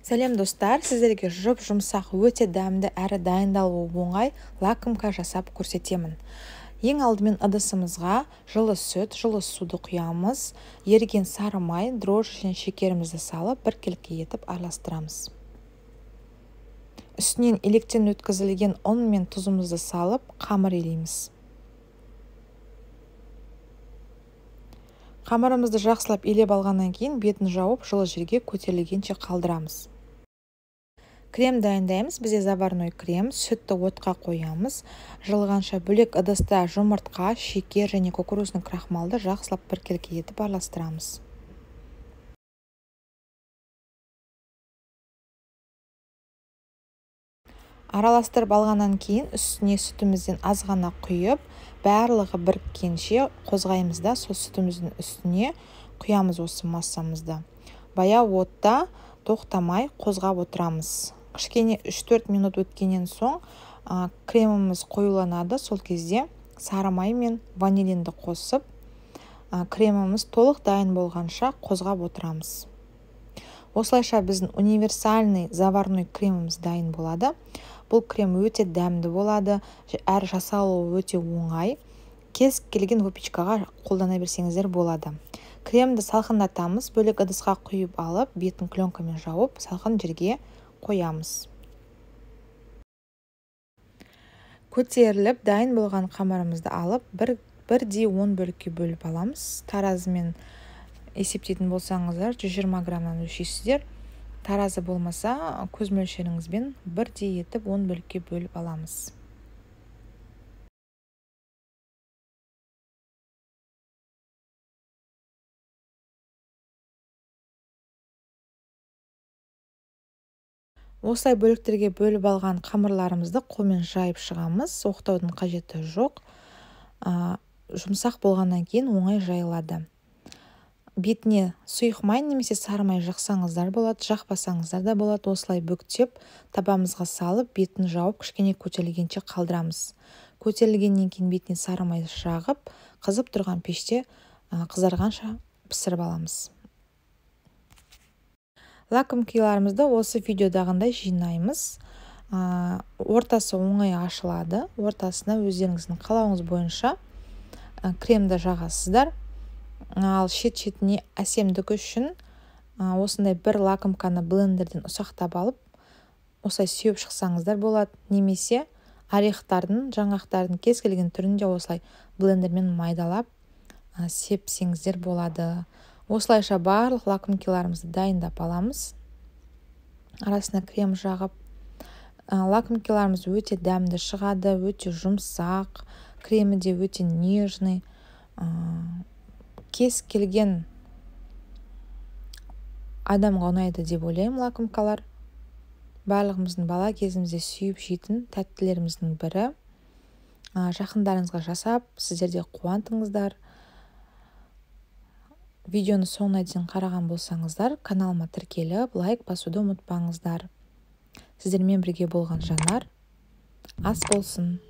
Сәлем достар, сіздерге жұмсақ өте дәмді әрі дайындалуы оңай лакомка жасап көрсетемін. Ең алдымен ыдысымызға жылы сүт, жылы суды құямыз, еріген сары май, дрожжи және шекерімізді салып, біркелкі етіп араластырамыз. Үстінен електен өткізілген ұн мен тұзымызды салып, қамыр илейміз. Қамырымызды жақсылап илеп алғаннан кейін бетін жауып, жылы жерге көтерілгенше қалдырамыз. Крем дайындаймыз. Бізде заварной крем, сүтті отқа қоямыз. Жылығанша бөлек ыдыста жұмыртқа, шекер және кукурузный крахмалды жақсылап біркелкі етіп араластырамыз. Араластырып алғаннан кейін үстіне сүтімізден аз ғана құйып, барлығы біріккенше қозғаймыз да, сол сүтіміздің үстіне құямыз осы массамызды. Баяу отта тоқтамай қозғап отырамыз. Кішкене 3-4 минут өткеннен соң креміміз қоюланады. Сол кезде сары май мен ванилинді қосып, креміміз толық дайын болғанша қозғап отырамыз. Осылайша біздің универсальный заварной креміміз дайын болады. Бұл крем өте дәмді болады, әрі жасалуы өте оңай. Кез келген выпечкаға қолдана берсеңіздер болады. Кремді салқындатамыз, бөлек ыдысқа құйып алып, бетін пленкамен жауып, салқын жерге қоямыз. Көтеріліп, дайын болған қамырымызды алып, 1/10 бөлікке бөліп аламыз. Таразымен есептейтін болсаңыздар, 120 граммнан өлшейсіздер. Таразы болмаса, көз мөлшеріңізбен 1/10 бөлікке бөліп аламыз. Осылай бөліктерге бөліп алған қамырларымызды қолмен жайып шығамыз. Оқтаудың қажеті жоқ. Жұмсақ болғаннан кейін оңай жайылады. Бетіне сұйық май немесе сары май жақсаңыздар болады, жақпасаңыздар да болады. Осылай бүктеп, табамызға салып, бетін жауып, кішкене көтерілгенше қалдырамыз. Көтерілгеннен кейін бетіне сары май жағып, қызып тұрған пеште қызарғанша пісіріп аламыз. Лакомкаларымызды осы видеодағындай жинаймыз. Ортасы оңай ашылады. Ортасына өздеріңіздің қалауыңыз бойынша кремді жағасыздар. Ал шет-шетіне әсемдігі үшін осындай бір лакомканы блендерден ұсақтап алып, осылай сүйіп шықсаңыздар болады. Немесе орехтардың, жаңғақтардың кез келген түрінде осылай блендермен майдалап сепсеңіздер болады. Осылайша барлық лакомкаларымызды дайындап аламыз. Арасына крем жағып. Лакомкаларымыз өте дәмді шығады, өте жұмсақ, кремі де өте нежный. Кез келген адамға ұнайды деп ойлаймын лакомкалар. Барлығымыздың бала кезімізде сүйіп жейтін тәттілеріміздің бірі. Жақындарыңызға жасап, сіздер де қуантыңыздар. Видеоны соңына дейін қараған болсаңыздар, каналыма тіркеліп, лайк басуды ұмытпаңыздар. Сіздермен бірге болған Жанар. Ас болсын.